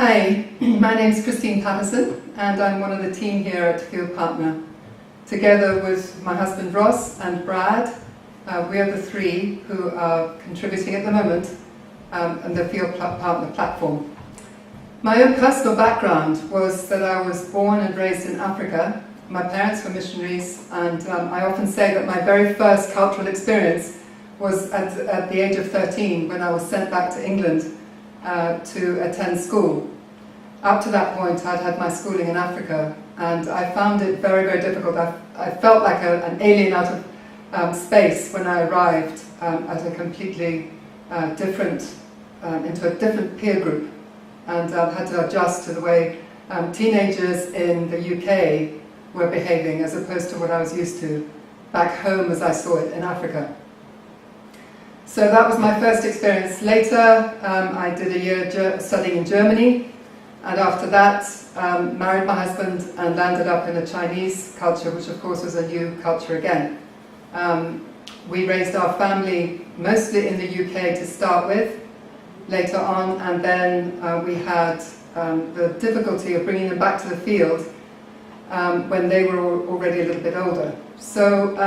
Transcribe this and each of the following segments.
Hi, my name is Christine Patterson and I'm one of the team here at Field Partner. Together with my husband Ross and Brad, we are the three who are contributing at the moment on the Field Partner platform. My own personal background was that I was born and raised in Africa. My parents were missionaries, and I often say that my very first cultural experience was at the age of 13 when I was sent back to England to attend school. Up to that point I'd had my schooling in Africa, and I found it very, very difficult. I felt like an alien out of space when I arrived at a completely into a different peer group, and had to adjust to the way teenagers in the UK were behaving as opposed to what I was used to back home as I saw it in Africa. So that was my first experience. Later, I did a year studying in Germany, and after that, married my husband and landed up in a Chinese culture, which of course was a new culture again. We raised our family mostly in the UK to start with, later on, and then we had the difficulty of bringing them back to the field when they were already a little bit older. So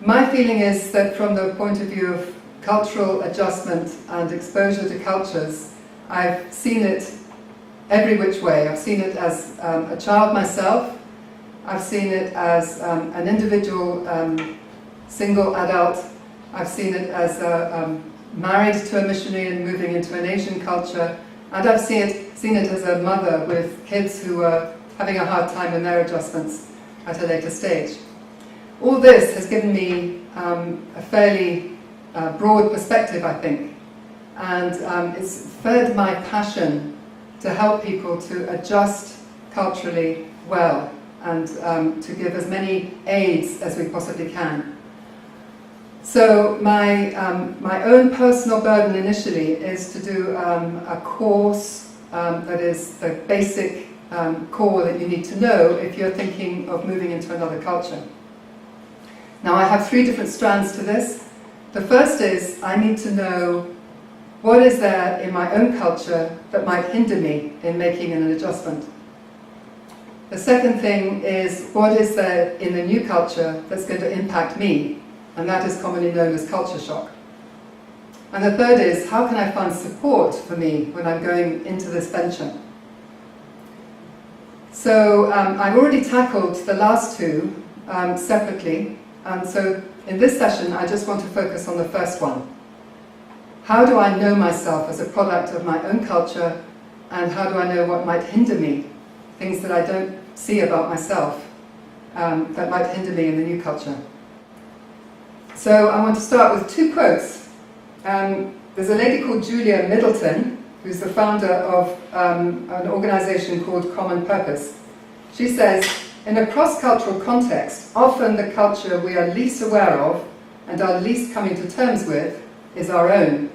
my feeling is that from the point of view of cultural adjustment and exposure to cultures, I've seen it every which way. I've seen it as a child myself. I've seen it as an individual single adult. I've seen it as married to a missionary and moving into an Asian culture. And I've seen it as a mother with kids who are having a hard time in their adjustments at a later stage. All this has given me a fairly broad perspective, I think, and it's fed my passion to help people to adjust culturally well and to give as many aids as we possibly can. So my own personal burden initially is to do a course that is the basic core that you need to know if you're thinking of moving into another culture. Now I have 3 different strands to this. The first is I need to know what is there in my own culture that might hinder me in making an adjustment. The second thing is what is there in the new culture that's going to impact me, and that is commonly known as culture shock. And the third is how can I find support for me when I'm going into this venture. So I've already tackled the last 2 separately, and so in this session I just want to focus on the first one. How do I know myself as a product of my own culture, and how do I know what might hinder me, things that I don't see about myself that might hinder me in the new culture. So I want to start with 2 quotes. There's a lady called Julia Middleton, who's the founder of an organization called Common Purpose. She says, in a cross-cultural context, often the culture we are least aware of and are least coming to terms with is our own.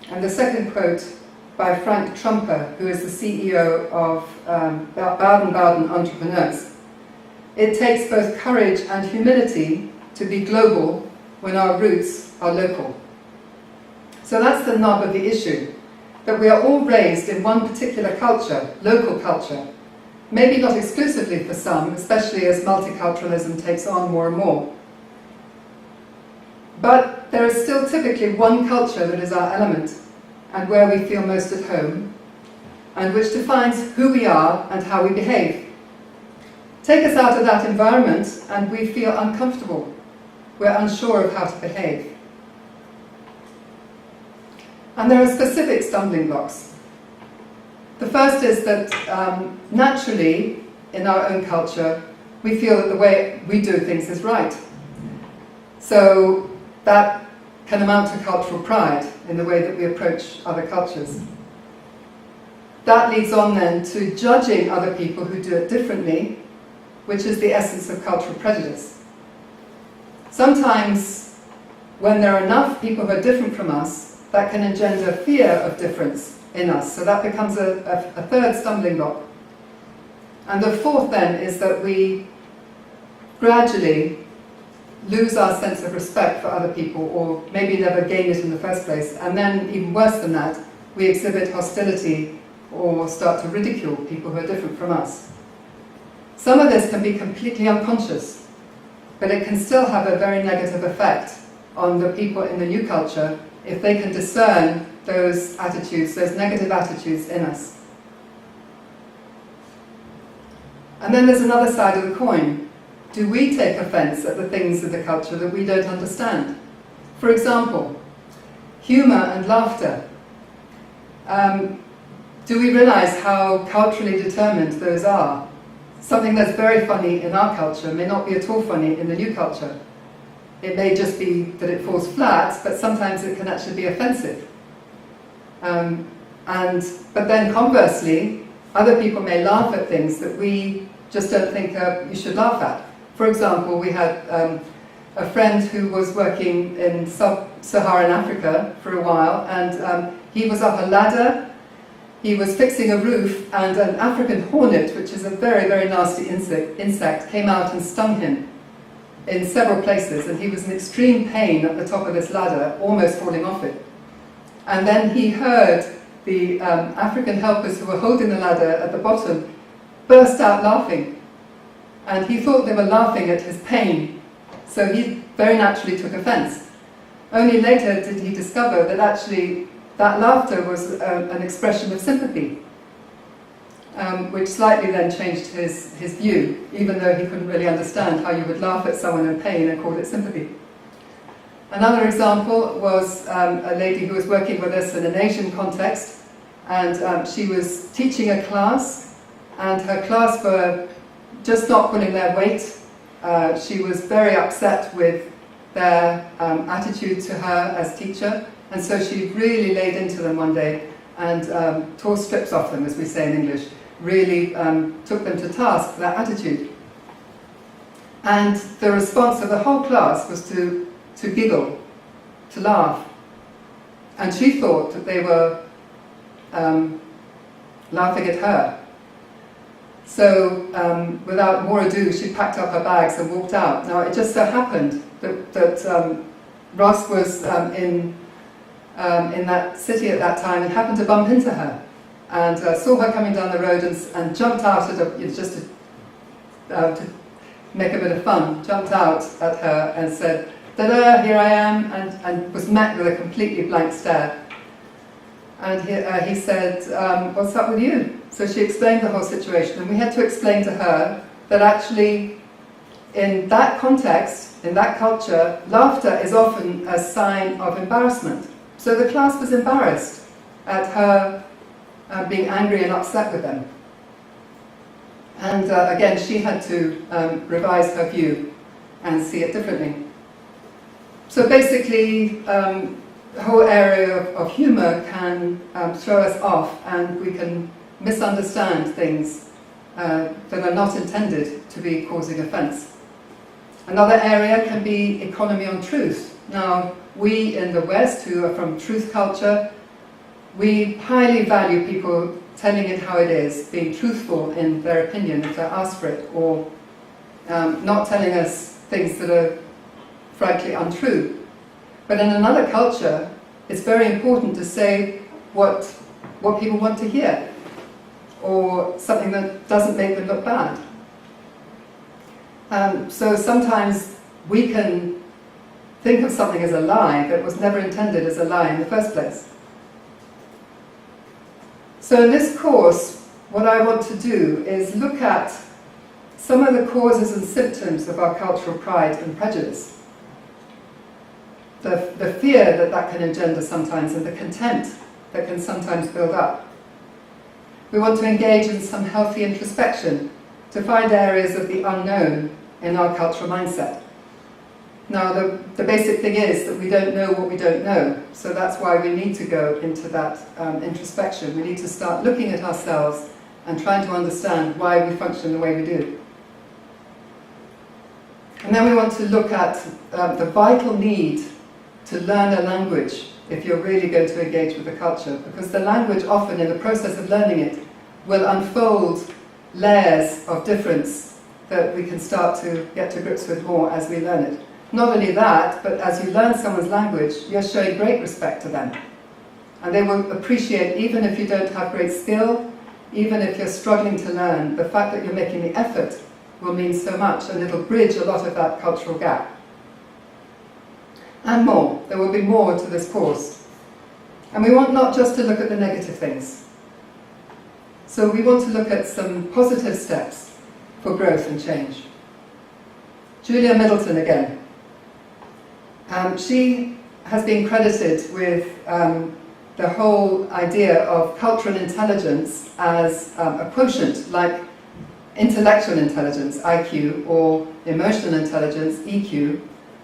And the second quote by Frank Trumper, who is the CEO of Baden-Baden Entrepreneurs. It takes both courage and humility to be global when our roots are local. So that's the nub of the issue, that we are all raised in one particular culture, local culture. Maybe not exclusively for some, especially as multiculturalism takes on more and more. But there is still typically one culture that is our element, and where we feel most at home, and which defines who we are and how we behave. Take us out of that environment and we feel uncomfortable. We're unsure of how to behave. And there are specific stumbling blocks. The first is that naturally, in our own culture, we feel that the way we do things is right. So that can amount to cultural pride in the way that we approach other cultures. That leads on then to judging other people who do it differently, which is the essence of cultural prejudice. Sometimes, when there are enough people who are different from us, that can engender fear of difference in us. So that becomes a third stumbling block. And the fourth then is that we gradually lose our sense of respect for other people, or maybe never gain it in the first place. And then, even worse than that, we exhibit hostility or start to ridicule people who are different from us. Some of this can be completely unconscious, but it can still have a very negative effect on the people in the new culture if they can discern those attitudes, those negative attitudes in us. And then there's another side of the coin. Do we take offence at the things of the culture that we don't understand? For example, humour and laughter. Do we realise how culturally determined those are? Something that's very funny in our culture may not be at all funny in the new culture. It may just be that it falls flat, but sometimes it can actually be offensive. But then conversely, other people may laugh at things that we just don't think you should laugh at. For example, we had a friend who was working in sub-Saharan Africa for a while, and he was up a ladder. He was fixing a roof, and an African hornet, which is a very, very nasty insect, came out and stung him in several places, and he was in extreme pain at the top of this ladder, almost falling off it. And then he heard the African helpers who were holding the ladder at the bottom burst out laughing. And he thought they were laughing at his pain, so he very naturally took offence. Only later did he discover that actually that laughter was an expression of sympathy, which slightly then changed his view, even though he couldn't really understand how you would laugh at someone in pain and call it sympathy. Another example was a lady who was working with us in an Asian context, and she was teaching a class, and her class were just not pulling their weight. She was very upset with their attitude to her as teacher, and so she really laid into them one day and tore strips off them, as we say in English, really took them to task for that attitude. And the response of the whole class was to giggle, to laugh. And she thought that they were laughing at her. So without more ado, she packed up her bags and walked out. Now it just so happened that Ross was in that city at that time and happened to bump into her and saw her coming down the road and jumped out at her, just to make a bit of fun, jumped out at her and said, "Ta-da, here I am," and was met with a completely blank stare. And he said, "What's up with you?" So she explained the whole situation, and we had to explain to her that actually in that context, in that culture, laughter is often a sign of embarrassment. So the class was embarrassed at her being angry and upset with them. And again, she had to revise her view and see it differently. So basically, the whole area of humour can throw us off, and we can misunderstand things that are not intended to be causing offence. Another area can be economy on truth. Now, we in the West, who are from truth culture, we highly value people telling it how it is, being truthful in their opinion if they're asked for it, or not telling us things that are frankly untrue. But in another culture, it's very important to say what people want to hear, or something that doesn't make them look bad. So sometimes we can think of something as a lie that was never intended as a lie in the first place. So in this course, what I want to do is look at some of the causes and symptoms of our cultural pride and prejudice. The fear that can engender sometimes, and the contempt that can sometimes build up. We want to engage in some healthy introspection to find areas of the unknown in our cultural mindset. Now, the basic thing is that we don't know what we don't know, so that's why we need to go into that introspection. We need to start looking at ourselves and trying to understand why we function the way we do. And then we want to look at the vital need to learn a language if you're really going to engage with the culture, because the language often, in the process of learning it, will unfold layers of difference that we can start to get to grips with more as we learn it. Not only that, but as you learn someone's language, you're showing great respect to them. And they will appreciate, even if you don't have great skill, even if you're struggling to learn, the fact that you're making the effort will mean so much, and it'll bridge a lot of that cultural gap. And more. There will be more to this course. And we want not just to look at the negative things. So we want to look at some positive steps for growth and change. Julia Middleton again. She has been credited with the whole idea of cultural intelligence as a quotient, like intellectual intelligence, IQ, or emotional intelligence, EQ.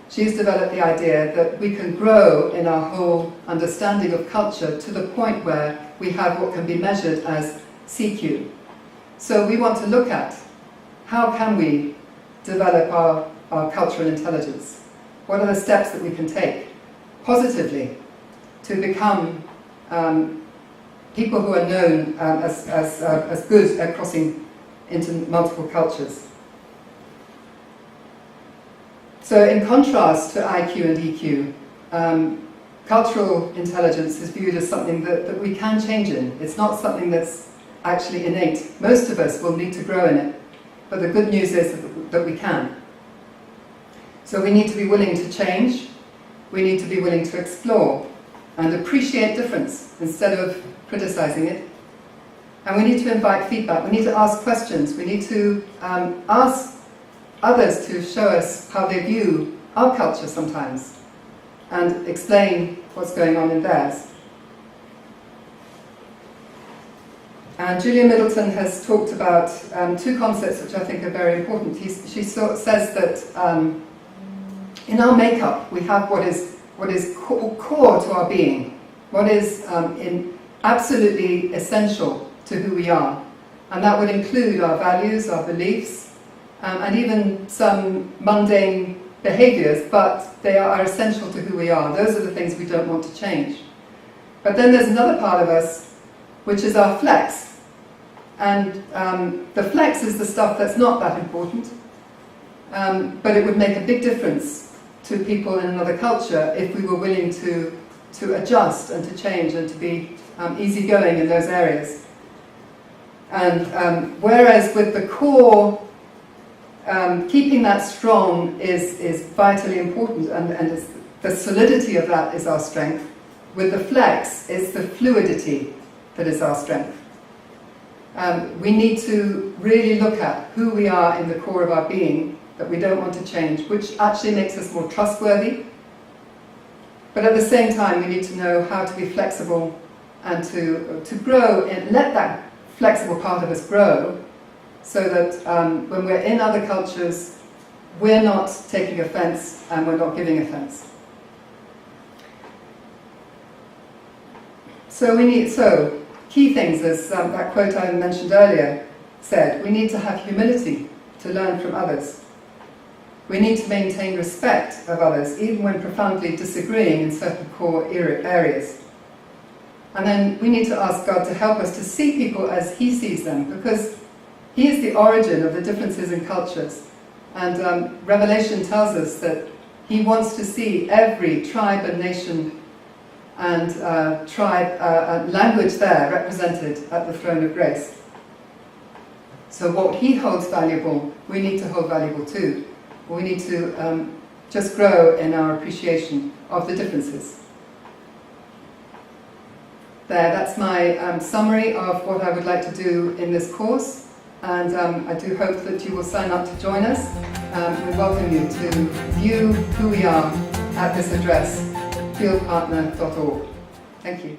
She's developed the idea that we can grow in our whole understanding of culture to the point where we have what can be measured as CQ. So we want to look at how can we develop our cultural intelligence. What are the steps that we can take positively to become people who are known as good at crossing into multiple cultures. So in contrast to IQ and EQ, cultural intelligence is viewed as something that we can change in. It's not something that's actually innate. Most of us will need to grow in it, but the good news is that we can. So we need to be willing to change, we need to be willing to explore and appreciate difference instead of criticizing it. And we need to invite feedback, we need to ask questions, we need to ask others to show us how they view our culture sometimes and explain what's going on in theirs. And Julia Middleton has talked about two concepts which I think are very important. She says that in our makeup we have what is core to our being, what is absolutely essential to who we are. And that would include our values, our beliefs, and even some mundane behaviours, but they are essential to who we are. Those are the things we don't want to change. But then there's another part of us, which is our flex. And the flex is the stuff that's not that important, but it would make a big difference to people in another culture if we were willing to adjust and to change and to be easygoing in those areas. And whereas with the core, keeping that strong is vitally important, and the solidity of that is our strength. With the flex, it's the fluidity that is our strength. We need to really look at who we are in the core of our being that we don't want to change, which actually makes us more trustworthy. But at the same time, we need to know how to be flexible and to grow and let that flexible part of us grow, so that when we're in other cultures, we're not taking offense and we're not giving offense. So key things, as that quote I mentioned earlier said, we need to have humility to learn from others. We need to maintain respect of others, even when profoundly disagreeing in certain core areas. And then we need to ask God to help us to see people as He sees them, because He is the origin of the differences in cultures. And Revelation tells us that He wants to see every tribe and nation and language there represented at the throne of grace. So what He holds valuable, we need to hold valuable too. We need to just grow in our appreciation of the differences. That's my summary of what I would like to do in this course, and I do hope that you will sign up to join us. We welcome you to view who we are at this address, fieldpartner.org. Thank you.